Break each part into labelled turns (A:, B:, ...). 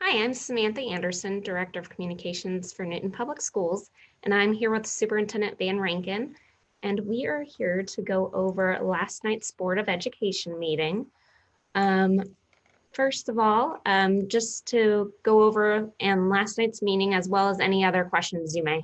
A: Hi, I'm Samantha Anderson, Director of Communications for Newton Public Schools, and I'm here with Superintendent Van Rankin. And we are here to go over last night's Board of Education meeting. Um, First of all, just to go over last night's meeting as well as any other questions you may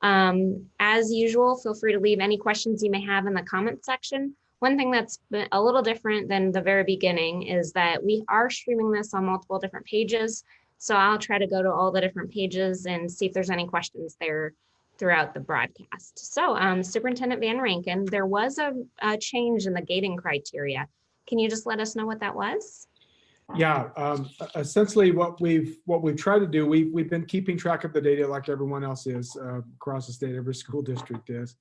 A: have. As usual, feel free to leave any questions you may have in the comment section. One thing that's been a little different than the very beginning is that we are streaming this on multiple different pages. So I'll try to go to all the different pages and see if there's any questions there throughout the broadcast. So Superintendent Van Rankin, there was a change in the gating criteria. Can you just let us know what that was?
B: Yeah, essentially what we've tried to do, we've been keeping track of the data like everyone else is across the state, every school district is.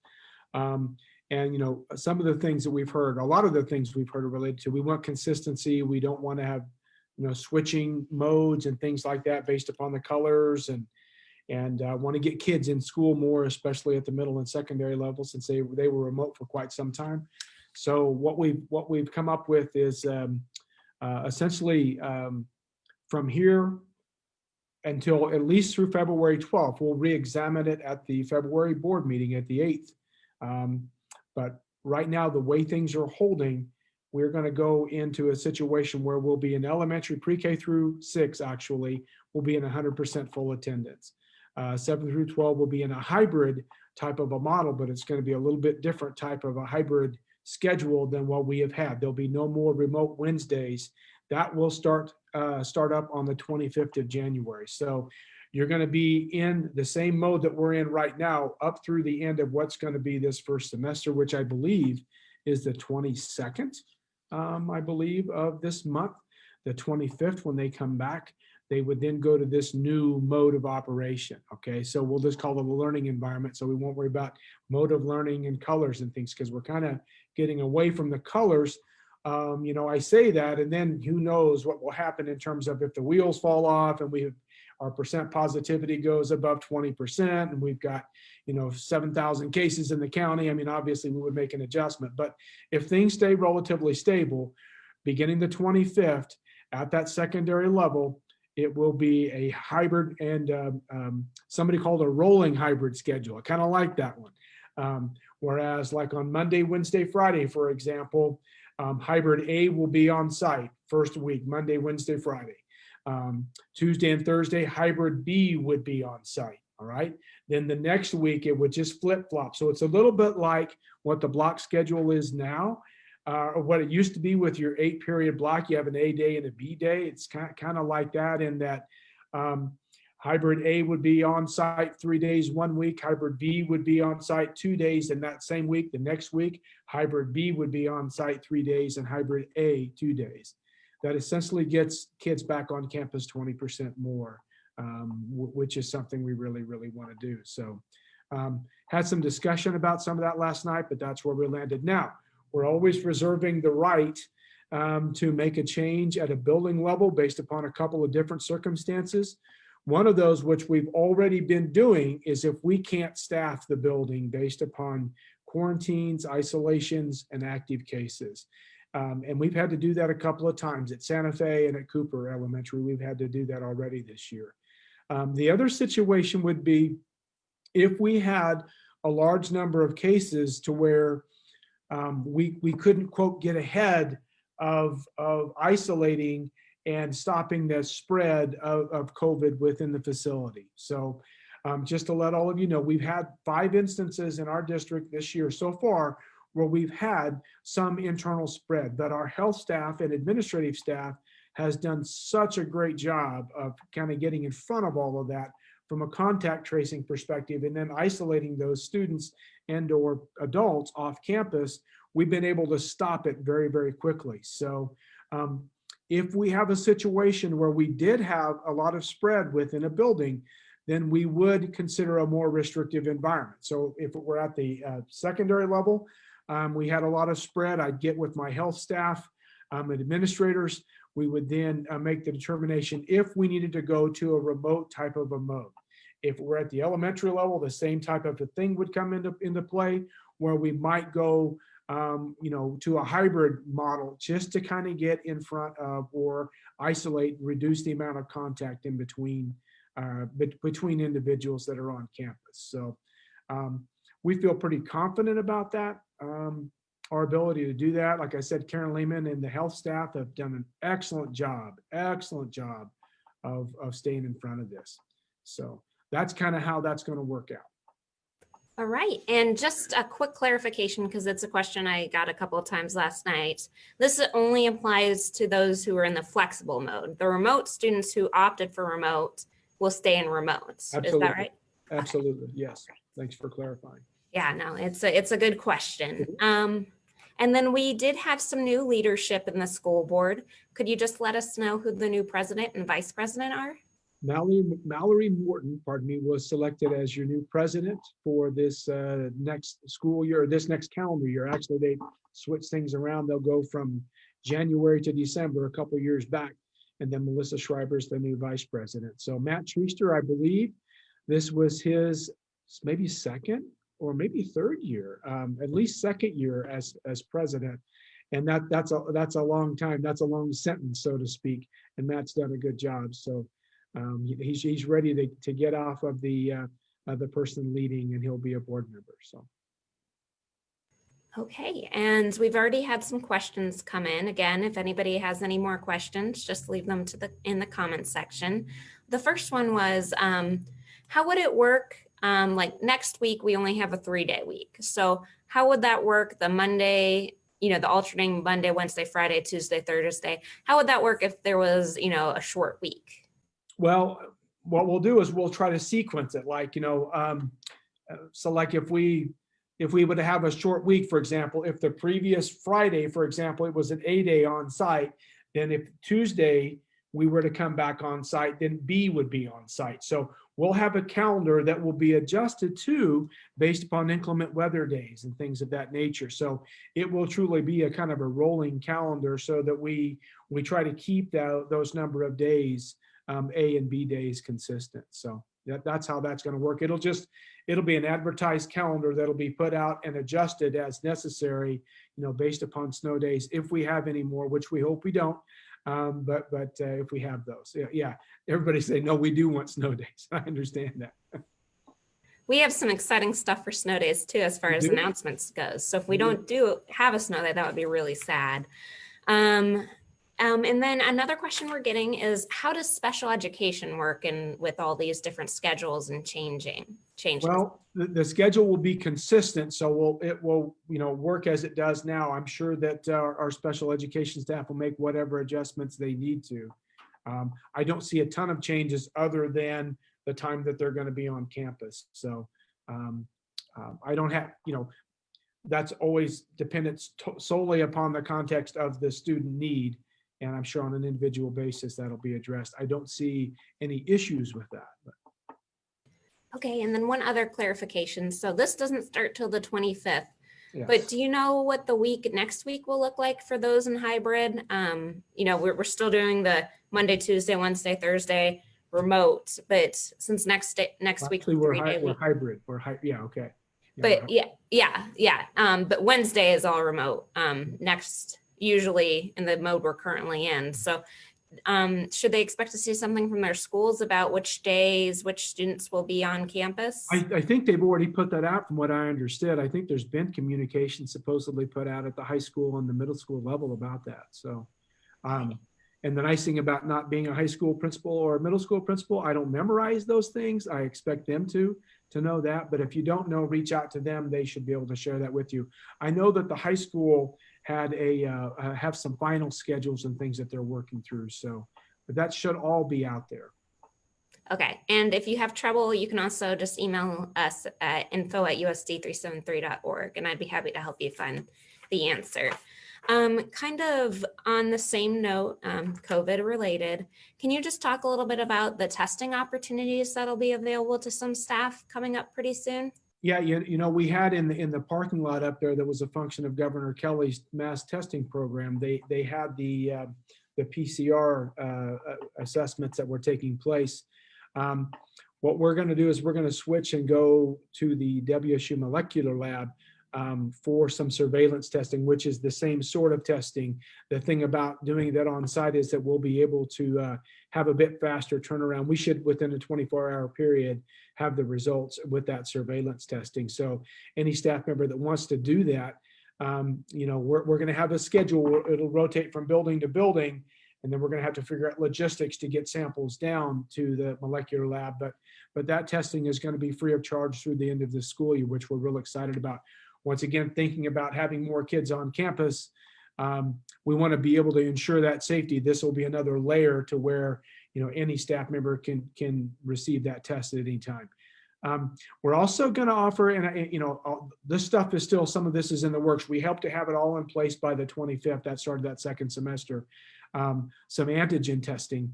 B: And some of the things that we've heard, a lot of the things we've heard are related to, we want consistency. We don't want to have, switching modes and things like that based upon the colors, and want to get kids in school more, especially at the middle and secondary level, since they were remote for quite some time. So what we've come up with is essentially from here until at least through February 12th. We'll re-examine it at the February board meeting at the 8th. But right now, the way things are holding, we're going to go into a situation where we'll be in elementary, pre-K through 6, actually, we'll be in 100% full attendance. 7 through 12 will be in a hybrid type of a model, but it's going to be a little bit different type of a hybrid schedule than what we have had. There'll be no more remote Wednesdays. That will start up on the 25th of January. So you're going to be in the same mode that we're in right now up through the end of what's going to be this first semester, which I believe is the 22nd, I believe, of this month. The 25th, when they come back, they would then go to this new mode of operation. Okay, so we'll just call it a learning environment, so we won't worry about mode of learning and colors and things, because we're kind of getting away from the colors. I say that, and then who knows what will happen in terms of if the wheels fall off and our percent positivity goes above 20%, and we've got 7,000 cases in the county. I mean, obviously we would make an adjustment, but if things stay relatively stable, beginning the 25th at that secondary level, it will be a hybrid, and somebody called a rolling hybrid schedule. I kind of like that one. Whereas like on Monday, Wednesday, Friday, for example, hybrid A will be on site first week, Monday, Wednesday, Friday. Tuesday and Thursday, hybrid B would be on site. All right. Then the next week, it would just flip flop. So it's a little bit like what the block schedule is now. Or what it used to be with your 8-period block. You have an A day and a B day. It's kind of like that, in that hybrid A would be on site 3 days 1 week, hybrid B would be on site 2 days in that same week. The next week, hybrid B would be on site 3 days and hybrid A 2 days. That essentially gets kids back on campus 20% more, which is something we really, really want to do. So had some discussion about some of that last night, but that's where we landed. Now, we're always reserving the right to make a change at a building level based upon a couple of different circumstances. One of those, which we've already been doing, is if we can't staff the building based upon quarantines, isolations, and active cases. And we've had to do that a couple of times at Santa Fe and at Cooper Elementary. We've had to do that already this year. The other situation would be if we had a large number of cases to where we couldn't, quote, get ahead of isolating and stopping the spread of COVID within the facility. So just to let all of you know, we've had 5 instances in our district this year so far where we've had some internal spread, but our health staff and administrative staff has done such a great job of kind of getting in front of all of that from a contact tracing perspective, and then isolating those students and or adults off campus. We've been able to stop it very, very quickly. So if we have a situation where we did have a lot of spread within a building, then we would consider a more restrictive environment. So if it were at the secondary level, we had a lot of spread, I'd get with my health staff and administrators. We would then make the determination if we needed to go to a remote type of a mode. If we're at the elementary level, the same type of a thing would come into play, where we might go to a hybrid model, just to kind of get in front of or isolate, reduce the amount of contact in between between individuals that are on campus. So we feel pretty confident about that. Our ability to do that. Like I said, Karen Lehman and the health staff have done an excellent job of staying in front of this. So that's kind of how that's going to work out.
A: All right, and just a quick clarification, because it's a question I got a couple of times last night. This only applies to those who are in the flexible mode. The remote students who opted for remote will stay in remote.
B: Absolutely.
A: Is that right?
B: Absolutely, okay. Yes. Thanks for clarifying.
A: Yeah, no, it's a good question. And then we did have some new leadership in the school board. Could you just let us know who the new president and vice president are?
B: Mallory Morton, was selected as your new president for this next school year, this next calendar year. Actually, they switched things around. They'll go from January to December a couple years back. And then Melissa Schreiber is the new vice president. So Matt Treaster, I believe this was his maybe second or maybe third year, at least second year as president. And that's a long time. That's a long sentence, so to speak. And Matt's done a good job. So he's ready to get off of the person leading, and he'll be a board member. So.
A: Okay, and we've already had some questions come in. Again, if anybody has any more questions, just leave them in the comments section. The first one was, how would it work? Like next week, we only have a 3-day week. So how would that work? The Monday, the alternating Monday, Wednesday, Friday, Tuesday, Thursday. How would that work if there was, a short week?
B: Well, what we'll do is we'll try to sequence it. Like, so like if we would have a short week, for example, if the previous Friday, for example, it was an A-day on site, then if Tuesday we were to come back on site, then B would be on site. So we'll have a calendar that will be adjusted to based upon inclement weather days and things of that nature. So it will truly be a kind of a rolling calendar so that we try to keep those number of days, A and B days, consistent. So that's how that's going to work. It'll be an advertised calendar that'll be put out and adjusted as necessary, based upon snow days, if we have any more, which we hope we don't. But if we have those, yeah, everybody say, no, we do want snow days. I understand that.
A: We have some exciting stuff for snow days too, as far as announcements goes. So if we don't have a snow day, that would be really sad. And then another question we're getting is, how does special education work with all these different schedules and changes?
B: Well, the schedule will be consistent, so it will work as it does now. I'm sure that our special education staff will make whatever adjustments they need to. I don't see a ton of changes other than the time that they're going to be on campus. So I don't have, that's always dependent solely upon the context of the student need. And I'm sure on an individual basis that'll be addressed. I don't see any issues with that.
A: Okay, and then one other clarification. So this doesn't start till the 25th,
B: yes.
A: But do you know what the next week will look like for those in hybrid? We're still doing the Monday, Tuesday, Wednesday, Thursday remote, but since next week,
B: we're hybrid. Yeah, okay.
A: Yeah, but but Wednesday is all remote. Next, usually in the mode we're currently in. So should they expect to see something from their schools about which days, which students will be on campus?
B: I think they've already put that out from what I understood. I think there's been communication supposedly put out at the high school and the middle school level about that. So, and the nice thing about not being a high school principal or a middle school principal, I don't memorize those things. I expect them to know that. But if you don't know, reach out to them. They should be able to share that with you. I know that the high school had have some final schedules and things that they're working through. So, but that should all be out there.
A: Okay. And if you have trouble, you can also just email us at info@usd373.org, and I'd be happy to help you find the answer. Kind of on the same note, COVID related, can you just talk a little bit about the testing opportunities that'll be available to some staff coming up pretty soon?
B: Yeah, we had in the parking lot up there that was a function of Governor Kelly's mass testing program. They had the PCR assessments that were taking place. What we're going to do is we're going to switch and go to the WSU molecular lab for some surveillance testing, which is the same sort of testing. The thing about doing that on site is that we'll be able to have a bit faster turnaround. We should, within a 24-hour period, have the results with that surveillance testing. So any staff member that wants to do that, we're going to have a schedule. It'll rotate from building to building, and then we're going to have to figure out logistics to get samples down to the molecular lab. But that testing is going to be free of charge through the end of the school year, which we're real excited about. Once again, thinking about having more kids on campus, we want to be able to ensure that safety. This will be another layer to where any staff member can receive that test at any time. We're also going to offer, and this stuff is still, some of this is in the works. We hope to have it all in place by the 25th. That started that second semester. Some antigen testing,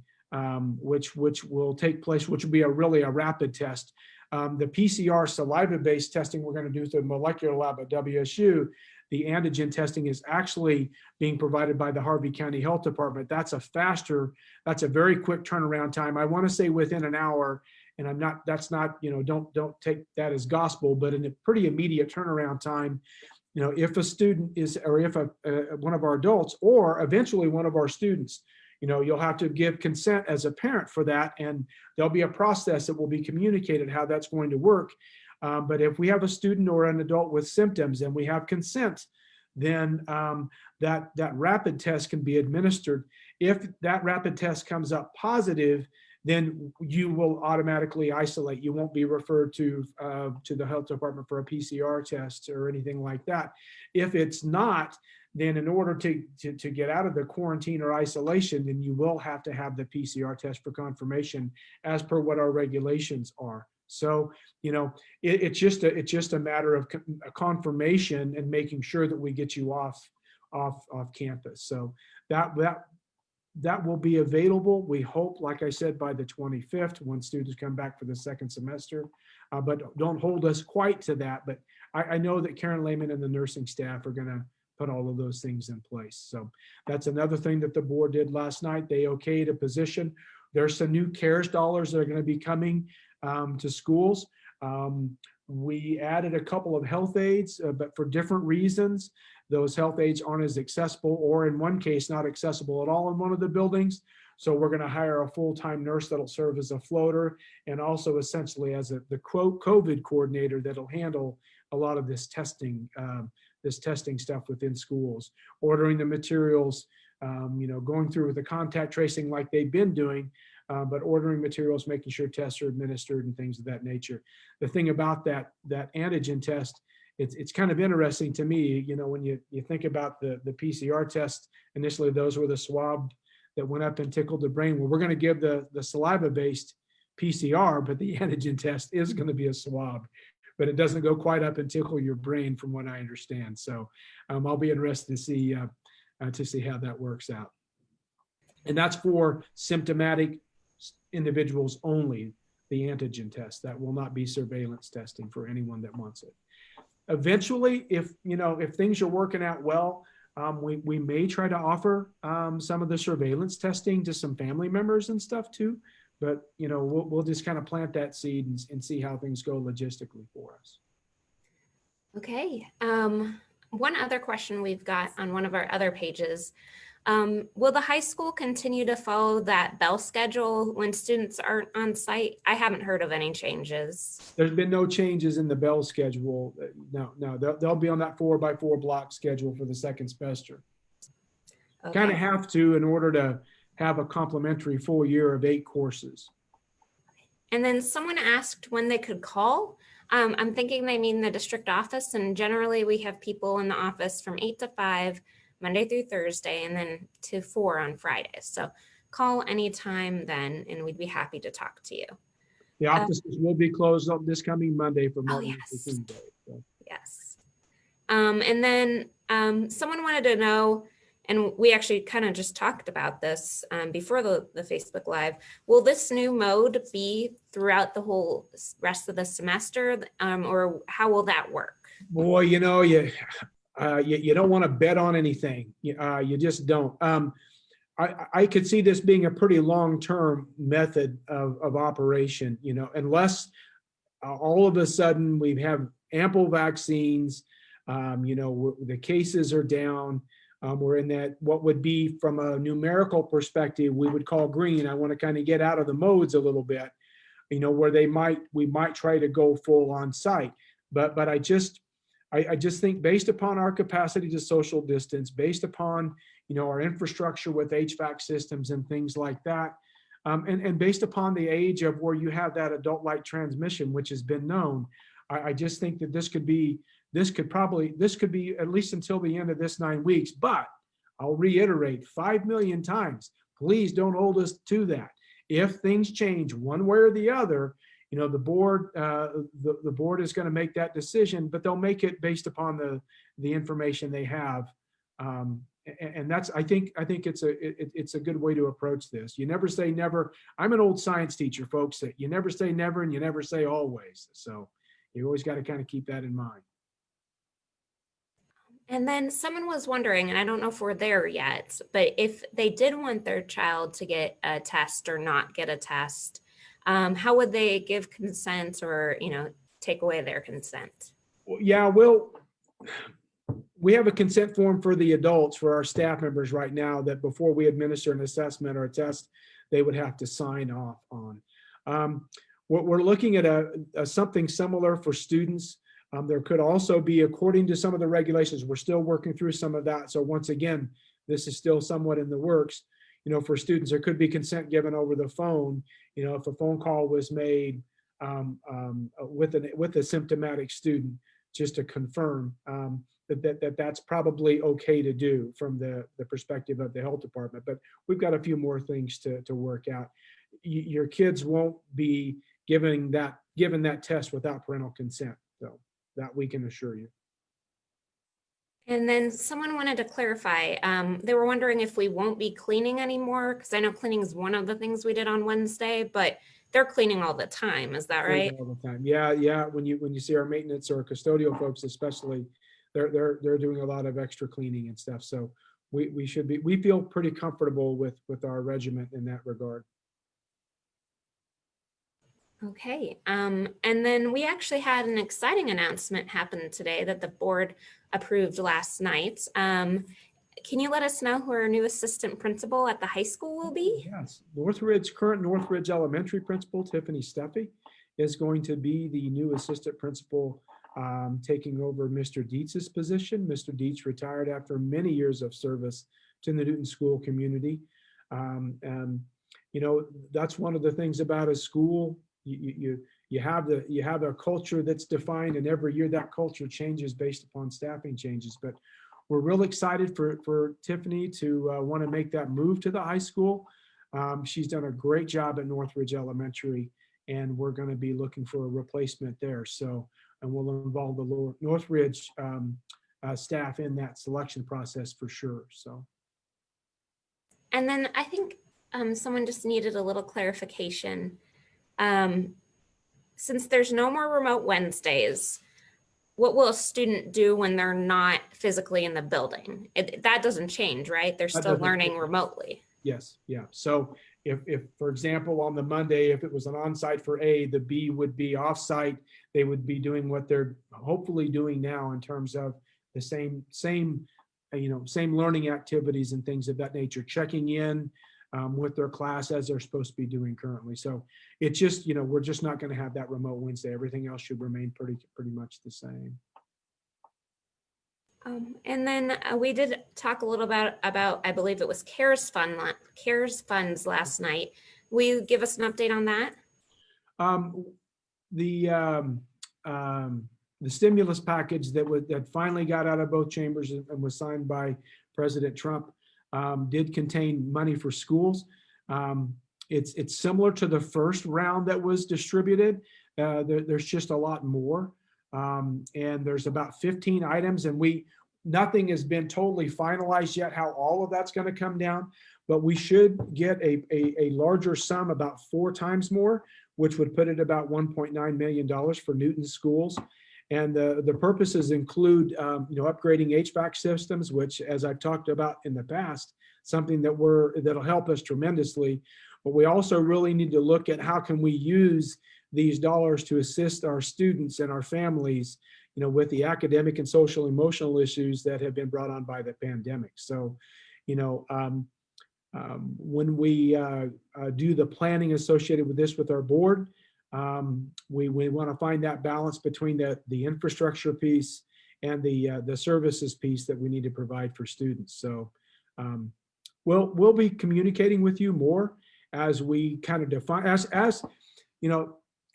B: which will take place, which will be really a rapid test. The PCR saliva-based testing we're going to do through the molecular lab at WSU. The antigen testing is actually being provided by the Harvey County Health Department. That's a very quick turnaround time. I want to say within an hour, and don't take that as gospel, but in a pretty immediate turnaround time, if a student is, or if one of our adults, or eventually one of our students, you'll have to give consent as a parent for that, and there'll be a process that will be communicated how that's going to work. But if we have a student or an adult with symptoms and we have consent, then that rapid test can be administered. If that rapid test comes up positive, then you will automatically isolate. You won't be referred to the health department for a PCR test or anything like that. If it's not, then in order to get out of the quarantine or isolation, then you will have to have the PCR test for confirmation as per what our regulations are. So, it's just a matter of confirmation and making sure that we get you off campus. So that will be available, we hope, like I said, by the 25th when students come back for the second semester. But don't hold us quite to that. But I know that Karen Lehman and the nursing staff are going to put all of those things in place. So that's another thing that the board did last night. They okayed a position. There's some new CARES dollars that are going to be coming to schools. We added a couple of health aides, but for different reasons. Those health aides aren't as accessible, or in one case, not accessible at all in one of the buildings. So we're going to hire a full-time nurse that'll serve as a floater, and also essentially as the COVID coordinator that'll handle a lot of this testing stuff within schools, ordering the materials, going through with the contact tracing like they've been doing, but ordering materials, making sure tests are administered and things of that nature. The thing about that antigen test, it's kind of interesting to me, when you think about the PCR test, initially those were the swab that went up and tickled the brain. Well, we're going to give the saliva-based PCR, but the antigen test is going to be a swab, but it doesn't go quite up and tickle your brain from what I understand. So I'll be interested to see how that works out. And that's for symptomatic individuals only, the antigen test. That will not be surveillance testing for anyone that wants it. Eventually, if things are working out well, we may try to offer some of the surveillance testing to some family members and stuff too. But we'll just kind of plant that seed and see how things go logistically for us.
A: Okay. One other question we've got on one of our other pages. Will the high school continue to follow that bell schedule when students aren't on site? I haven't heard of any changes.
B: There's been no changes in the bell schedule. No, they'll be on that 4x4 block schedule for the second semester. Okay. Kind of have to in order to have a complimentary full year of 8 courses.
A: And then someone asked when they could call. I'm thinking they mean the district office, and generally we have people in the office from 8 to 5, Monday through Thursday, and then to 4 on Fridays. So call anytime then, and we'd be happy to talk to you.
B: The offices will be closed up this coming Monday for Martin Luther King Day. So.
A: Yes. And then someone wanted to know, and we actually kind of just talked about this before the Facebook Live, will this new mode be throughout the whole rest of the semester, or how will that work?
B: Boy, you don't want to bet on anything. You just don't. I could see this being a pretty long-term method of operation, unless all of a sudden we have ample vaccines, The cases are down. We're in that, what would be from a numerical perspective, we would call green. I want to kind of get out of the modes a little bit, where we might try to go full on site. But I just think based upon our capacity to social distance, based upon, our infrastructure with HVAC systems and things like that, and based upon the age of where you have that adult-like transmission, which has been known, I just think that this could be at least until the end of this 9 weeks. But I'll reiterate 5 million times, please don't hold us to that. If things change one way or the other, the board is going to make that decision, but they'll make it based upon the information they have. And that's, I think it's a good way to approach this. You never say never. I'm an old science teacher, folks, that you never say never and you never say always. So you always got to kind of keep that in mind.
A: And then someone was wondering, and I don't know if we're there yet, but if they did want their child to get a test or not get a test, how would they give consent or, take away their consent?
B: Well, yeah, we have a consent form for the adults, for our staff members right now, that before we administer an assessment or a test, they would have to sign off on. What we're looking at something similar for students. There could also be, according to some of the regulations, we're still working through some of that. So once again, this is still somewhat in the works. For students, there could be consent given over the phone. If a phone call was made with a symptomatic student, just to confirm that's probably okay to do from the perspective of the health department. But we've got a few more things to work out. Your kids won't be given that test without parental consent, so that we can assure you.
A: And then someone wanted to clarify, they were wondering if we won't be cleaning anymore, because I know cleaning is one of the things we did on Wednesday, but they're cleaning all the time. Is that right?
B: All the time. Yeah. When you see our maintenance or custodial folks, especially, they're doing a lot of extra cleaning and stuff. So we feel pretty comfortable with our regiment in that regard.
A: Okay. And then we actually had an exciting announcement happen today that the board approved last night. Can you let us know who our new assistant principal at the high school will be?
B: Yes, current Northridge Elementary principal, Tiffany Steffi, is going to be the new assistant principal, taking over Mr. Dietz's position. Mr. Dietz retired after many years of service to the Newton school community. That's one of the things about a school. You have a culture that's defined, and every year that culture changes based upon staffing changes. But we're real excited for Tiffany to want to make that move to the high school. She's done a great job at Northridge Elementary, and we're going to be looking for a replacement there. So, and we'll involve the Northridge staff in that selection process for sure. So,
A: and then I think someone just needed a little clarification. Since there's no more remote Wednesdays, what will a student do when they're not physically in the building? That doesn't change, right? They're still learning remotely.
B: Yes. Yeah. So if, for example, on the Monday, if it was an on-site for A, the B would be off-site. They would be doing what they're hopefully doing now in terms of the same learning activities and things of that nature, checking in with their class as they're supposed to be doing currently. So it's just, we're just not going to have that remote Wednesday. Everything else should remain pretty much the same.
A: And then we did talk a little about I believe it was CARES funds last night. Will you give us an update on that?
B: The stimulus package that finally got out of both chambers and was signed by President Trump did contain money for schools. It's similar to the first round that was distributed. There's just a lot more. And there's about 15 items, and nothing has been totally finalized yet how all of that's going to come down, but we should get a larger sum, about 4 times more, which would put it about $1.9 million for Newton schools. And the purposes include upgrading HVAC systems, which, as I've talked about in the past, something that'll help us tremendously. But we also really need to look at how can we use these dollars to assist our students and our families, with the academic and social emotional issues that have been brought on by the pandemic. So, when we do the planning associated with this with our board, we want to find that balance between the infrastructure piece and the services piece that we need to provide for students. So we'll be communicating with you more as we kind of define,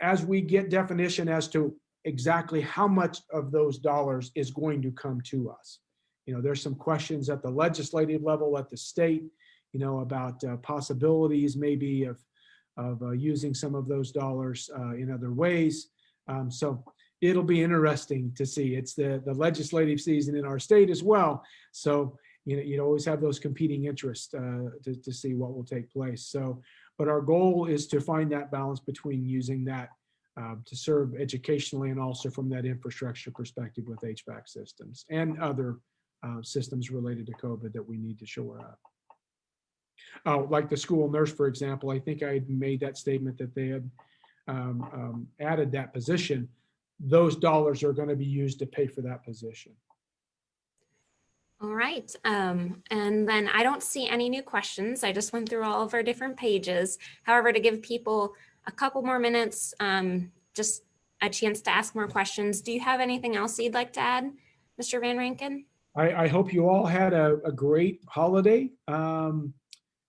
B: as we get definition as to exactly how much of those dollars is going to come to us. There's some questions at the legislative level, at the state, about possibilities maybe of using some of those dollars in other ways. So it'll be interesting to see. It's the legislative season in our state as well. So you always have those competing interests to see what will take place. So, but our goal is to find that balance between using that to serve educationally and also from that infrastructure perspective with HVAC systems and other systems related to COVID that we need to shore up. Like the school nurse, for example, I think I made that statement that they had added that position. Those dollars are going to be used to pay for that position.
A: All right. And then I don't see any new questions. I just went through all of our different pages. However, to give people a couple more minutes, just a chance to ask more questions. Do you have anything else you'd like to add, Mr. Van Rankin?
B: I hope you all had a great holiday. And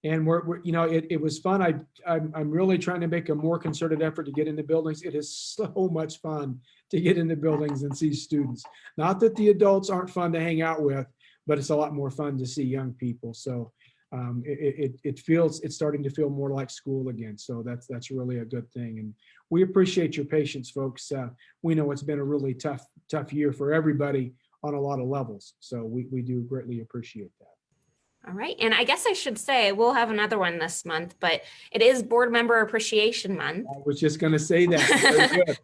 B: it was fun. I'm really trying to make a more concerted effort to get into buildings. It is so much fun to get into buildings and see students. Not that the adults aren't fun to hang out with, but it's a lot more fun to see young people. So it's starting to feel more like school again. So that's really a good thing. And we appreciate your patience, folks. We know it's been a really tough year for everybody on a lot of levels. So we do greatly appreciate that.
A: All right. And I guess I should say we'll have another one this month, but it is Board Member Appreciation Month.
B: I was just going to say that. Very good.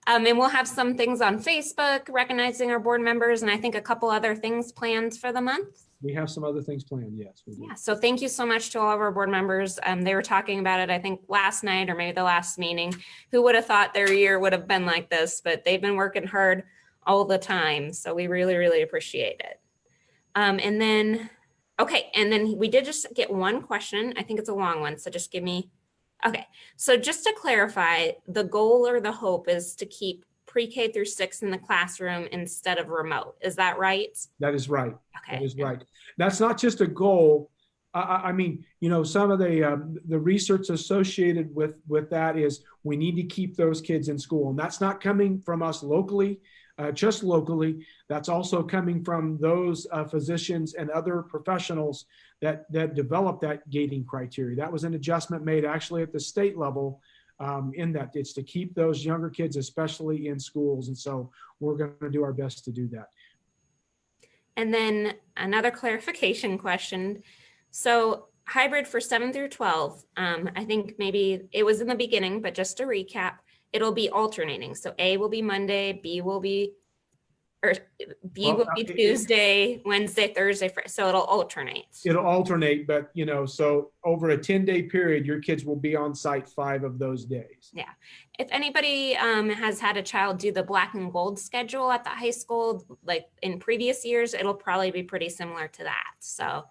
A: And we'll have some things on Facebook recognizing our board members, and I think a couple other things planned for the month.
B: We have some other things planned, yes. We do.
A: Yeah, so thank you so much to all of our board members. They were talking about it, I think, last night or maybe the last meeting. Who would have thought their year would have been like this, but they've been working hard all the time. So we really, really appreciate it. And then we did just get one question. I think it's a long one, so just give me. Okay, so just to clarify, the goal or the hope is to keep pre-K through 6 in the classroom instead of remote. Is that right?
B: That is right.
A: Okay.
B: That is right. That's not just a goal. I mean, some of the research associated with that is we need to keep those kids in school, and that's not coming from us locally. Just locally, that's also coming from those physicians and other professionals that develop that gating criteria. That was an adjustment made actually at the state level in that it's to keep those younger kids, especially in schools. And so we're going to do our best to do that.
A: And then another clarification question. So hybrid for 7 through 12, I think maybe it was in the beginning, but just to recap, it'll be alternating. So A will be Monday, B will be Tuesday, Wednesday, Thursday, Friday. So it'll alternate.
B: It'll alternate, but so over a 10-day period, your kids will be on site 5 of those days. Yeah.
A: If anybody has had a child do the black and gold schedule at the high school, like in previous years, it'll probably be pretty similar to that. So,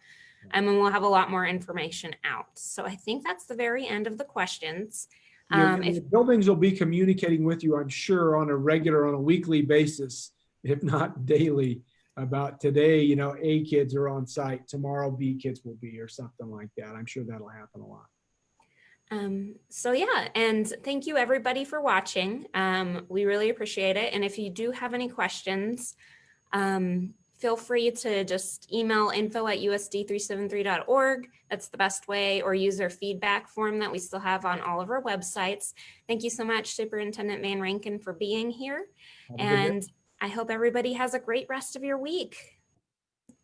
A: and we'll have a lot more information out. So I think that's the very end of the questions.
B: If buildings will be communicating with you, I'm sure on a weekly basis, if not daily, about today, A kids are on site, tomorrow B kids will be, or something like that. I'm sure that'll happen a lot.
A: So yeah, and thank you everybody for watching. We really appreciate it. And if you do have any questions, feel free to just email info@usd373.org. That's the best way, or use our feedback form that we still have on all of our websites. Thank you so much, Superintendent Van Rankin, for being here. And I hope everybody has a great rest of your week.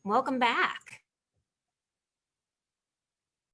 A: Welcome back.